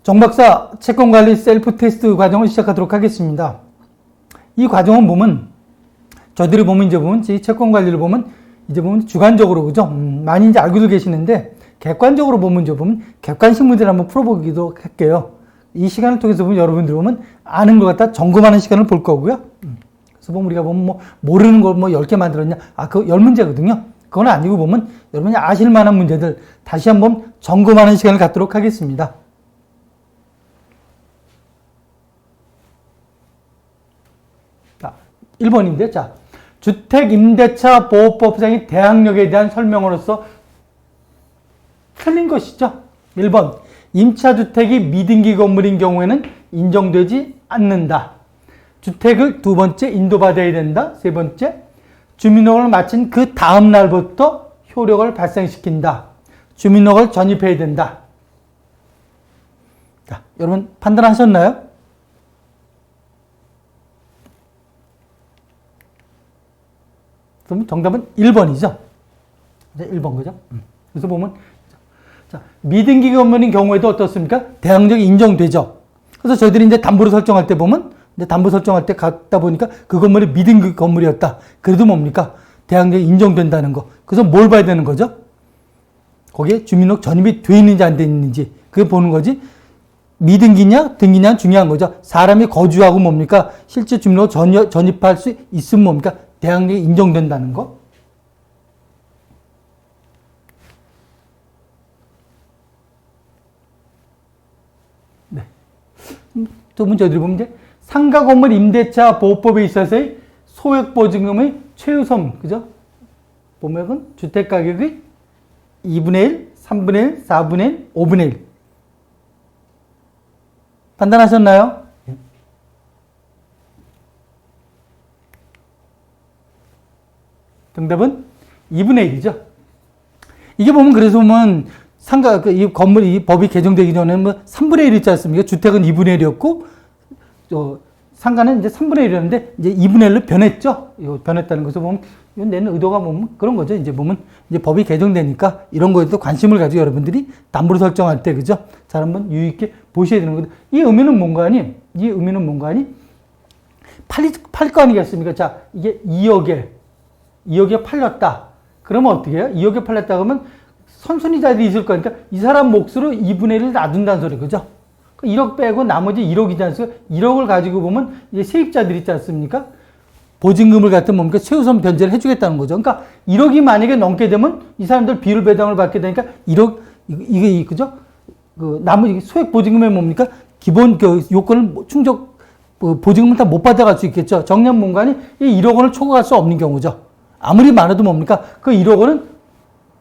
정박사 채권관리 셀프 테스트 과정을 시작하도록 하겠습니다. 이 과정은 보면 저희들이 보면 이제 보면 이 채권관리를 보면 이제 보면 주관적으로 그죠? 많이 이제 알고도 계시는데 객관적으로 보면 이제 보면 객관식 문제를 한번 풀어보기도 할게요. 이 시간을 통해서 보면 여러분들 보면 아는 것 같다 점검하는 시간을 볼 거고요. 그래서 보면 우리가 보면 뭐 모르는 걸 뭐 10개 만들었냐? 그 10문제거든요. 그건 아니고 보면 여러분이 아실 만한 문제들 다시 한번 점검하는 시간을 갖도록 하겠습니다. 자, 1번인데, 자, 주택임대차 보호법상의 대항력에 대한 설명으로서 틀린 것이죠. 1번, 임차주택이 미등기 건물인 경우에는 인정되지 않는다. 주택을 두 번째 인도받아야 된다. 세 번째, 주민등록을 마친 그 다음 날부터 효력을 발생시킨다. 주민등록을 전입해야 된다. 자, 여러분 판단하셨나요? 그럼 정답은 1번이죠. 1번 그죠? 그래서 보면 자, 미등기 건물인 경우에도 어떻습니까? 대항력이 인정되죠. 그래서 저희들이 이제 담보를 설정할 때 보면 이제 담보 설정할 때 갔다 보니까 그 건물이 미등기 건물이었다. 그래도 뭡니까? 대항력이 인정된다는 거. 그래서 뭘 봐야 되는 거죠? 거기에 주민등록 전입이 돼 있는지 안 돼 있는지 그게 보는 거지. 미등기냐 등기냐 중요한 거죠. 사람이 거주하고 뭡니까? 실제 주민등록 전입할 수 있으면 뭡니까? 대항력이 인정된다는 거. 네. 또 문제들이 보면 이제 상가 건물 임대차 보호법에 있어서의 소액보증금의 최우선, 그죠? 보면은 주택 가격의 2분의 1, 3분의 1, 4분의 1, 5분의 1. 판단하셨나요? 정답은 2분의 1이죠. 이게 보면 그래서 보면 상가, 이 건물, 이 법이 개정되기 전에는 뭐 3분의 1 있지 않습니까? 주택은 2분의 1이었고, 상가는 이제 3분의 1이었는데, 이제 2분의 1로 변했죠? 이거 변했다는 것을 보면, 이건 내는 의도가 보면 그런 거죠. 이제 보면, 이제 법이 개정되니까 이런 거에도 관심을 가지고 여러분들이 담보를 설정할 때, 그죠? 잘 한번 유의 있게 보셔야 되는 거죠. 이 의미는 뭔가 아니? 이 의미는 뭔가 아니? 팔 거 아니겠습니까? 자, 이게 2억에 팔렸다. 그러면 어떻게 해요? 2억에 팔렸다 그러면 선순위자들이 있을 거니까 이 사람 몫으로 2분의 1을 놔둔다는 소리, 그죠? 1억 빼고 나머지 1억이지 않습니까? 1억을 가지고 보면 이제 세입자들이 있지 않습니까? 보증금을 갖다 뭡니까? 최우선 변제를 해주겠다는 거죠. 그러니까 1억이 만약에 넘게 되면 이 사람들 비율 배당을 받게 되니까 1억, 이게, 그죠? 나머지 소액 보증금에 뭡니까? 기본 요건을 충족, 보증금을 다 못 받아갈 수 있겠죠. 정량 뭔가니 이 1억 원을 초과할 수 없는 경우죠. 아무리 많아도 뭡니까? 그 1억 원은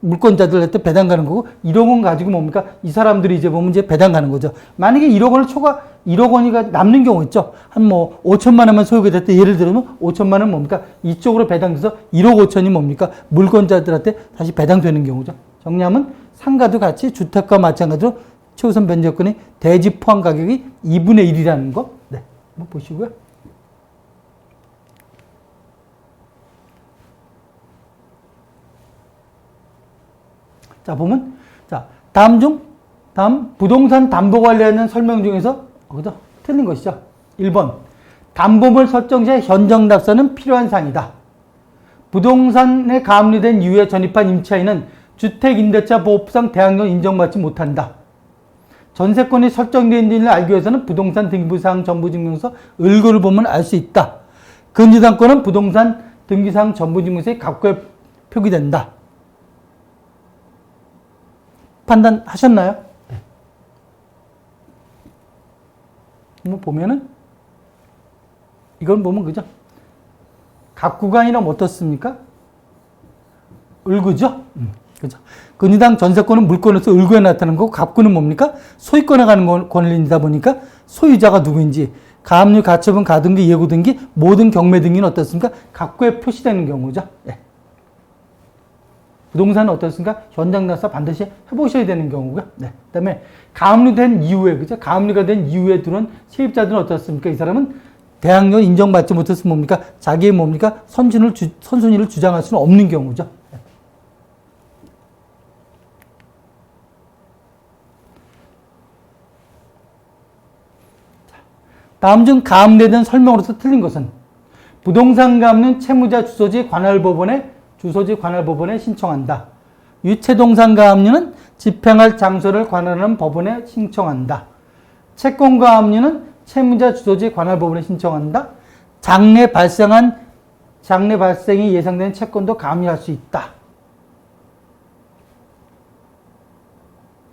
물권자들한테 배당 가는 거고 1억 원 가지고 뭡니까? 이 사람들이 이제 보면 이제 배당 가는 거죠. 만약에 1억 원을 1억 원이 남는 경우 있죠. 한 뭐 5천만 원만 소유가 됐다. 예를 들면 5천만 원 뭡니까? 이쪽으로 배당돼서 1억 5천이 뭡니까? 물권자들한테 다시 배당되는 경우죠. 정리하면 상가도 같이 주택과 마찬가지로 최우선 변제권의 대지 포함 가격이 2분의 1이라는 거. 네. 한번 보시고요. 자, 보면, 자, 다음 부동산 담보 관련된 설명 중에서, 그죠? 틀린 것이죠. 1번. 담보물 설정 시에 현정 답사는 필요한 사항이다. 부동산에 가압류된 이후에 전입한 임차인은 주택임대차 보호법상 대항력 인정받지 못한다. 전세권이 설정된 일을 알기 위해서는 부동산 등기부사항 전부증명서 을구를 보면 알 수 있다. 근저당권은 부동산 등기사항 전부증명서에 각구에 표기된다. 판단하셨나요? 네. 한번 보면은 이건 보면 그죠? 각구가 아니라 어떻습니까? 을구죠? 그죠? 근저당 전세권은 물권에서 을구에 나타나는 거고 갑구는 뭡니까? 소유권에 가는 권리이다 보니까 소유자가 누구인지 가압류, 가처분, 가등기, 예고등기 모든 경매 등기는 어떻습니까? 각구에 표시되는 경우죠. 네. 부동산은 어떻습니까? 현장 답사 반드시 해보셔야 되는 경우고요. 네. 그 다음에 가압류된 이후에, 그죠? 가압류가 된 이후에 들어온 세입자들은 어떻습니까? 이 사람은 대항력 인정받지 못해서 뭡니까? 자기의 뭡니까? 선순위를 주장할 수는 없는 경우죠. 네. 다음 중 가압류에 대한 설명으로서 틀린 것은 부동산 가압류는 채무자 주소지 관할법원에 신청한다. 유체동산 가압류는 집행할 장소를 관할하는 법원에 신청한다. 채권 가압류는 채무자 주소지 관할법원에 신청한다. 장래 발생이 예상되는 채권도 가압류할 수 있다.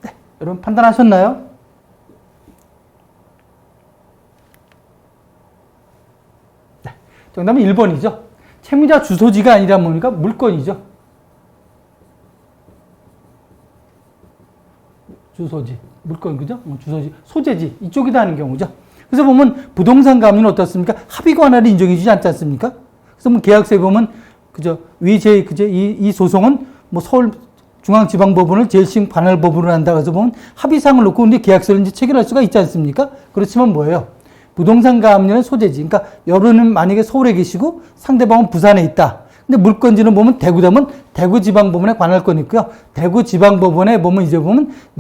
네, 여러분 판단하셨나요? 네, 정답은 1번이죠. 채무자 주소지가 아니라 뭡니까? 물건이죠. 주소지, 물건, 그죠? 주소지, 소재지, 이쪽이다 하는 경우죠. 그래서 보면 부동산 가압류는 어떻습니까? 합의 관할이 인정해주지 않지 않습니까? 그래서 뭐 계약서에 보면, 그죠? 이 소송은 뭐 서울중앙지방법원을 제1심 관할법원으로 한다. 그래서 보면 합의사항을 놓고 근데 계약서를 이제 체결할 수가 있지 않습니까? 그렇지만 뭐예요? 부동산 가압류는 소재지. 그러니까 여러분은 만약에 서울에 계시고 상대방은 부산에 있다. 근데 물건지는 보면 대구다면 대구지방법원에 관할권이 있고요. 대구지방법원에 보면 이제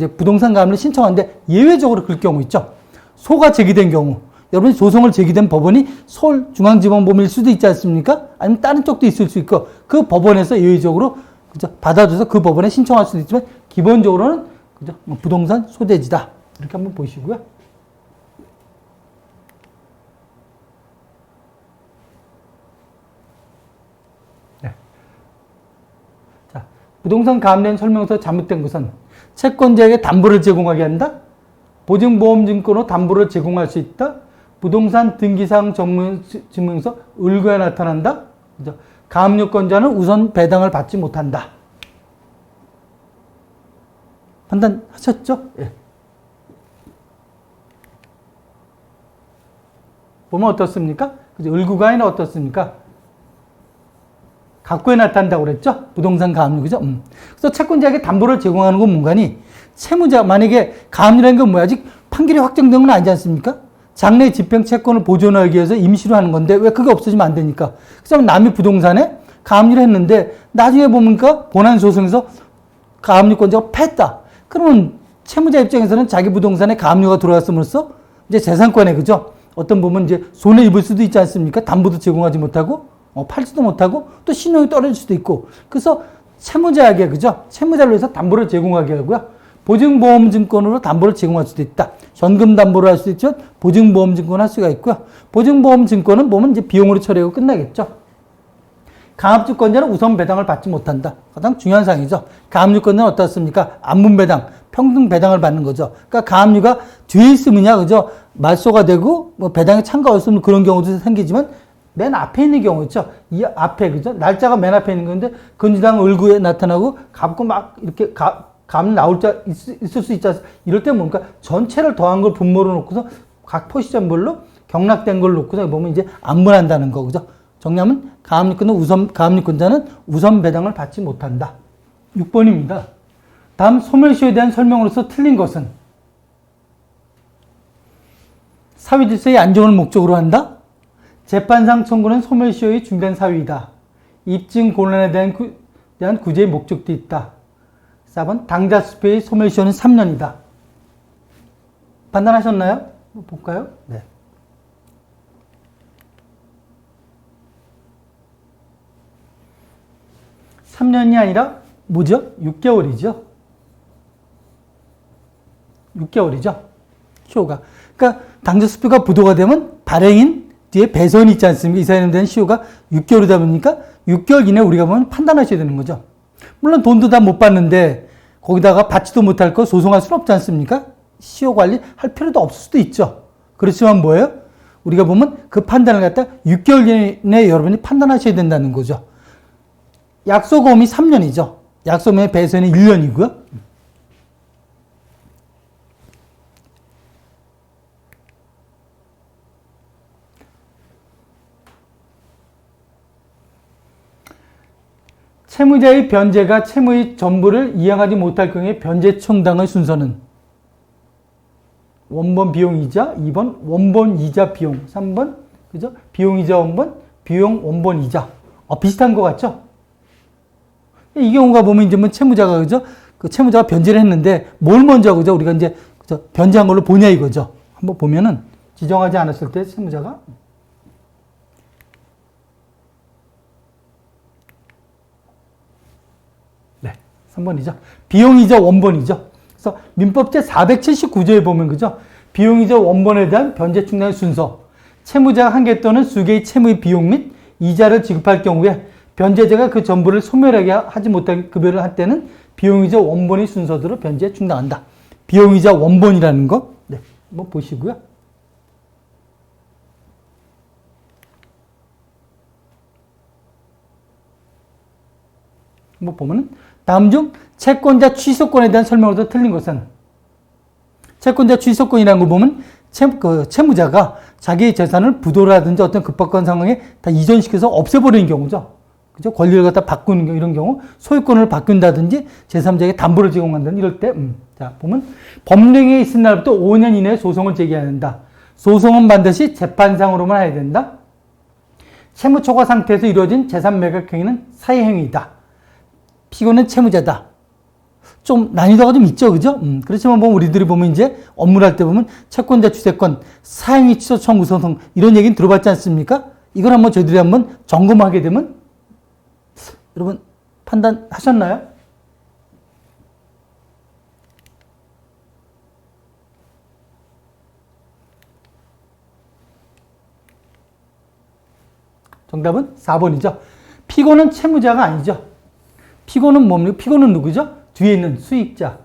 부동산 가압류를 신청하는데 예외적으로 그럴 경우 있죠. 소가 제기된 경우. 여러분이 소송을 제기된 법원이 서울중앙지방법원일 수도 있지 않습니까? 아니면 다른 쪽도 있을 수 있고 그 법원에서 예외적으로 그죠? 받아줘서 그 법원에 신청할 수도 있지만 기본적으로는 그죠? 부동산 소재지다. 이렇게 한번 보시고요. 부동산 가압류의 설명서 잘못된 것은 채권자에게 담보를 제공하게 한다. 보증보험증권으로 담보를 제공할 수 있다. 부동산 등기사항 증명서 을고에 나타난다. 가압류권자는 우선 배당을 받지 못한다. 판단하셨죠? 예. 보면 어떻습니까? 을구가 아니라 어떻습니까? 각고에 나타난다고 그랬죠? 부동산 가압류, 그죠? 그래서 채권자에게 담보를 제공하는 건 뭔가니, 채무자, 만약에 가압류라는 건 뭐야? 아직 판결이 확정된 건 아니지 않습니까? 장래 집행 채권을 보존하기 위해서 임시로 하는 건데, 왜 그게 없어지면 안 되니까? 그래서 남이 부동산에 가압류를 했는데, 나중에 보니까 본안소송에서 가압류권자가 패했다. 그러면 채무자 입장에서는 자기 부동산에 가압류가 들어왔음으로써 이제 재산권에, 그죠? 어떤 부분 이제 손해 입을 수도 있지 않습니까? 담보도 제공하지 못하고, 팔지도 못하고 또 신용이 떨어질 수도 있고 그래서 채무자에게 그죠? 채무자를 위해서 담보를 제공하게 하고요. 보증보험증권으로 담보를 제공할 수도 있다. 현금 담보를 할 수도 있죠. 보증보험증권을 할 수가 있고요. 보증보험증권은 보면 이제 비용으로 처리하고 끝나겠죠. 가압류권자는 우선 배당을 받지 못한다. 가장 중요한 사항이죠. 가압류권자는 어떻습니까? 안분배당, 평등 배당을 받는 거죠. 그러니까 가압류가 뒤에 있으면야 그죠? 말소가 되고 뭐 배당에 참가할 수 없는 그런 경우도 생기지만 맨 앞에 있는 경우 있죠. 이 앞에, 그죠? 날짜가 맨 앞에 있는 건데, 건지당 을구에 나타나고, 갚고 막, 이렇게, 갚 나올 자, 있을 수 있지 않습니까? 이럴 때 뭡니까? 전체를 더한 걸 분모로 놓고서, 각 포지션별로 경락된 걸 놓고서 보면 이제 안분한다는 거, 그죠? 정리하면, 가압류권자는 우선 배당을 받지 못한다. 6번입니다. 다음 소멸시효에 대한 설명으로서 틀린 것은, 사회질서의 안정을 목적으로 한다? 재판상 청구는 소멸시효의 중간 사유이다. 입증 곤란에 대한 구제의 목적도 있다. 4번 당자수표의 소멸시효는 3년이다. 판단하셨나요? 볼까요? 네. 3년이 아니라 뭐죠? 6개월이죠. 6개월이죠. 시효가. 그러니까 당자수표가 부도가 되면 발행인 뒤에 배선이 있지 않습니까? 이 사연에 대한 시효가 6개월이다 보니까 6개월 이내에 우리가 보면 판단하셔야 되는 거죠. 물론 돈도 다 못 받는데 거기다가 받지도 못할 거 소송할 수는 없지 않습니까? 시효 관리 할 필요도 없을 수도 있죠. 그렇지만 뭐예요? 우리가 보면 그 판단을 갖다 6개월 이내에 여러분이 판단하셔야 된다는 거죠. 약소금이 3년이죠. 약소금의 배선이 1년이고요. 채무자의 변제가 채무의 전부를 이행하지 못할 경우에 변제 청당의 순서는 원본 비용이자, 2번 원본 이자 비용, 3번 그죠? 비용이자 원본, 비용 원본 이자. 비슷한 것 같죠? 이 경우가 보면 이제 뭐 채무자가 그죠? 그 채무자가 변제를 했는데 뭘 먼저 그죠? 우리가 이제 그죠? 변제한 걸로 보냐 이거죠. 한번 보면은 지정하지 않았을 때 채무자가 네, 3번이죠. 비용이자 원본이죠. 그래서 민법 제479조에 보면 그죠? 비용이자 원본에 대한 변제 충당의 순서. 채무자가 한 개 또는 수개의 채무의 비용 및 이자를 지급할 경우에 변제자가 그 전부를 소멸하게 하지 못하게 급여를 할 때는 비용이자 원본의 순서대로 변제 충당한다. 비용이자 원본이라는 거, 네, 한번 보시고요. 한번 보면은 다음 중 채권자 취소권에 대한 설명으로도 틀린 것은 채권자 취소권이라는 거 보면 채무자가 자기의 재산을 부도라든지 어떤 급박한 상황에 다 이전시켜서 없애버리는 경우죠. 그죠? 권리를 갖다 바꾸는 경우, 이런 경우, 소유권을 바꾼다든지 제3자에게 담보를 제공한다는 이럴 때, 자, 보면 법령에 있은 날부터 5년 이내에 소송을 제기해야 된다. 소송은 반드시 재판상으로만 해야 된다. 채무 초과 상태에서 이루어진 재산 매각 행위는 사회행위이다. 피고는 채무자다. 좀 난이도가 좀 있죠, 그죠? 그렇지만 뭐 우리들이 보면 이제 업무를 할 때 보면 채권자 취소권, 사행위 취소 청구 소송 이런 얘기는 들어봤지 않습니까? 이걸 한번 저희들이 한번 점검하게 되면 여러분 판단하셨나요? 정답은 4번이죠. 피고는 채무자가 아니죠. 피고는 뭡니까? 피고는 누구죠? 뒤에 있는 수익자.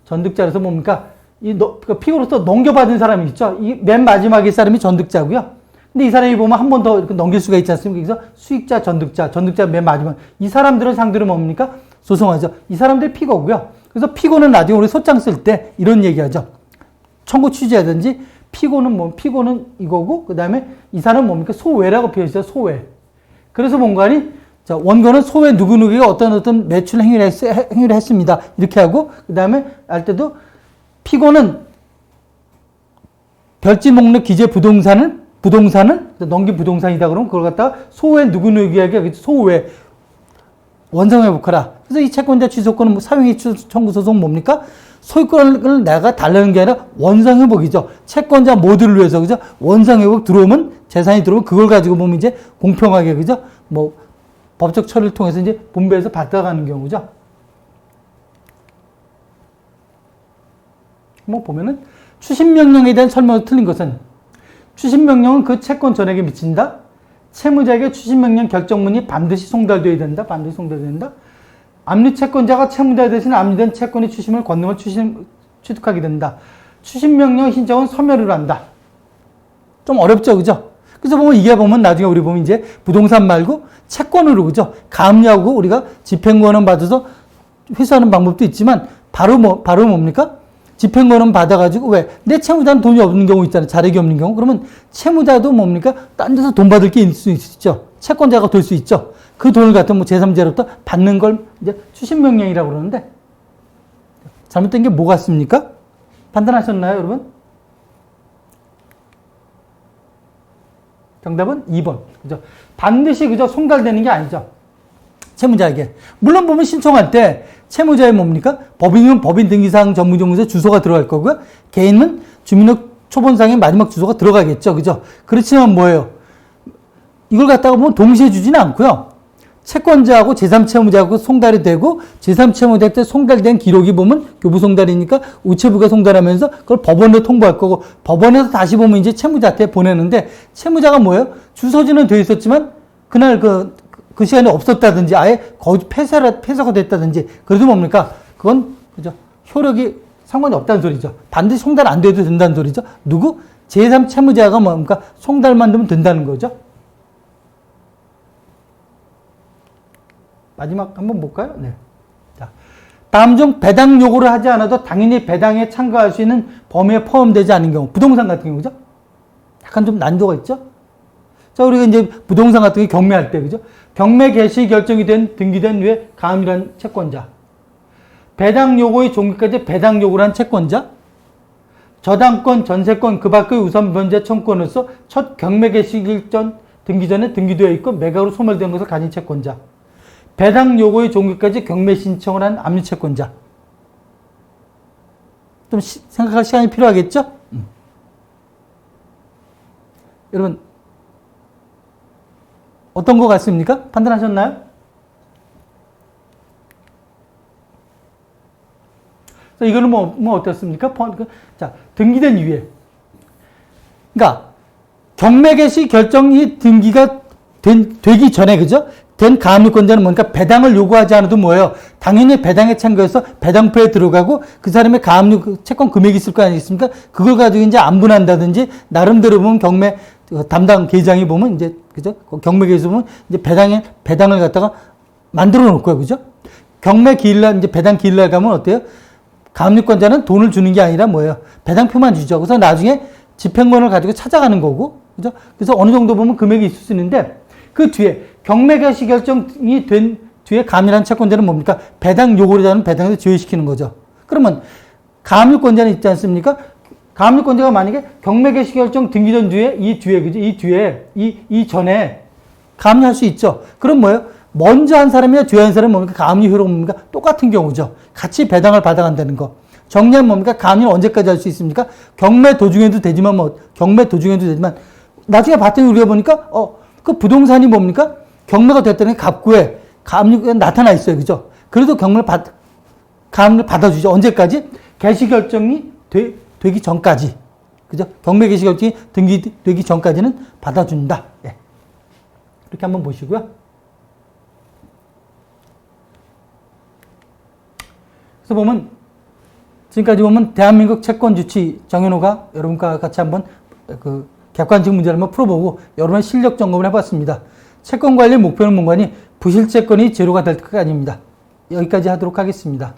전득자로서 뭡니까? 피고로서 넘겨받은 사람이 있죠. 이 맨 마지막에 사람이 전득자고요. 근데 이 사람이 보면 한 번 더 넘길 수가 있지 않습니까? 그래서 수익자, 전득자 맨 마지막. 이 사람들은 상대로 뭡니까? 소송하죠. 이 사람들이 피고고요. 그래서 피고는 나중에 우리 소장 쓸 때 이런 얘기하죠. 청구 취지하든지 피고는 이거고, 그 다음에 이 사람은 뭡니까? 소외라고 표현했어요. 소외. 그래서 뭔가니, 자, 원고는 소외 누구누구가 어떤 매출 행위를 했습니다. 이렇게 하고, 그 다음에 할 때도 피고는 별지 목록 기재 부동산은 넘긴 부동산이다 그러면 그걸 갖다가 소외 누구누구에게 소외 원상회복하라. 그래서 이 채권자 취소권은 사용이 청구 소송 뭡니까? 소유권을 내가 달라는 게 아니라 원상회복이죠. 채권자 모두를 위해서, 그죠? 원상회복 들어오면, 재산이 들어오면 그걸 가지고 보면 이제 공평하게, 그죠? 뭐, 법적 처리를 통해서 이제 분배해서 받아가는 경우죠. 뭐 보면은 추심명령에 대한 설명이 틀린 것은 추심명령은 그 채권 전액에 미친다. 채무자에게 추심명령 결정문이 반드시 송달되어야 된다. 반드시 송달되어야 된다. 압류채권자가 채무자 대신 압류된 채권의 추심을 권능을 취득하게 된다. 추심명령 신청은 소멸을 한다. 좀 어렵죠, 그죠? 그래서 보면 이게 보면 나중에 우리 보면 이제 부동산 말고 채권으로, 그죠? 감리하고 우리가 집행권은 받아서 회수하는 방법도 있지만 바로 뭡니까? 집행권은 받아가지고 왜? 내 채무자는 돈이 없는 경우 있잖아요. 자력이 없는 경우. 그러면 채무자도 뭡니까? 딴 데서 돈 받을 게 있을 수 있죠. 채권자가 될 수 있죠. 그 돈을 갖다 뭐 제3자로부터 받는 걸 이제 추심명령이라고 그러는데 잘못된 게 뭐 같습니까? 판단하셨나요, 여러분? 정답은 2번. 그죠? 반드시 그죠? 송달되는 게 아니죠. 채무자에게. 물론 보면 신청할 때 채무자의 뭡니까? 법인은 법인 등기사항 전문조문서 주소가 들어갈 거고요. 개인은 주민등록 초본상의 마지막 주소가 들어가겠죠. 그죠? 그렇지만 뭐예요? 이걸 갖다가 보면 동시에 주지는 않고요. 채권자하고 제3채무자하고 송달이 되고 제3채무자 때 송달된 기록이 보면 교부 송달이니까 우체부가 송달하면서 그걸 법원에 통보할 거고 법원에서 다시 보면 이제 채무자한테 보내는데 채무자가 뭐예요? 주소지는 돼 있었지만 그날 그 시간에 없었다든지 아예 거의 폐쇄가 됐다든지 그래도 뭡니까? 그건 그죠? 효력이 상관이 없다는 소리죠. 반드시 송달 안 돼도 된다는 소리죠. 누구? 제3채무자가 뭡니까? 송달만 되면 된다는 거죠. 마지막 한번 볼까요? 네. 자, 다음 중 배당 요구를 하지 않아도 당연히 배당에 참가할 수 있는 범위에 포함되지 않은 경우, 부동산 같은 경우죠. 약간 좀 난도가 있죠. 자, 우리가 이제 부동산 같은 게 경매할 때, 그죠? 경매 개시 결정이 등기된 후에 가압류한 채권자, 배당 요구의 종기까지 배당 요구를 한 채권자, 저당권, 전세권, 그 밖의 우선 변제 청구권으로서 첫 경매 개시 등기 전에 등기되어 있고 매각으로 소멸된 것을 가진 채권자, 배당 요구의 종기까지 경매 신청을 한 압류채권자. 좀 생각할 시간이 필요하겠죠? 여러분, 어떤 것 같습니까? 판단하셨나요? 이거는 뭐 어떻습니까? 자, 등기된 이후에. 그러니까, 경매 개시 결정이 등기가 되기 전에, 그죠? 된 가압류권자는 뭔가 배당을 요구하지 않아도 뭐예요? 당연히 배당에 참가해서 배당표에 들어가고 그 사람의 가압류 채권 금액이 있을 거 아니겠습니까? 그걸 가지고 이제 안분한다든지 나름대로 보면 경매 담당 계장이 보면 이제, 그죠? 경매계에서 보면 이제 배당을 갖다가 만들어 놓을 거예요. 그죠? 경매 기일날, 이제 배당 기일날 가면 어때요? 가압류권자는 돈을 주는 게 아니라 뭐예요? 배당표만 주죠. 그래서 나중에 집행권을 가지고 찾아가는 거고, 그죠? 그래서 어느 정도 보면 금액이 있을 수 있는데, 그 뒤에 경매 개시 결정이 된 뒤에 가압류라는 채권자는 뭡니까? 배당 요구를 하는 배당에서 제외시키는 거죠. 그러면 가압류권자는 있지 않습니까? 가압류권자가 만약에 경매 개시 결정 등기된 뒤에 그죠? 이 전에 가압류할 수 있죠. 그럼 뭐예요? 먼저 한 사람이나 뒤에 한 사람은 뭡니까? 가압류 효력은 뭡니까? 똑같은 경우죠. 같이 배당을 받아간다는 거. 정리하면 뭡니까? 가압류는 언제까지 할 수 있습니까? 경매 도중에도 되지만 나중에 봤더니 우리가 보니까 그 부동산이 뭡니까? 경매가 됐다는 게 갑구에 가압류가 나타나 있어요. 그죠? 그래도 가압류를 받아주죠. 언제까지? 개시 결정이 되기 전까지. 그죠? 경매 개시 결정이 등기되기 전까지는 받아준다. 네. 이렇게 한번 보시고요. 그래서 보면, 지금까지 보면 대한민국 채권 주치 정현호가 여러분과 같이 한번 객관식 문제를 한번 풀어보고 여러분의 실력 점검을 해봤습니다. 채권 관리 목표는 뭔가니 부실채권이 제로가 될 때가 아닙니다. 여기까지 하도록 하겠습니다.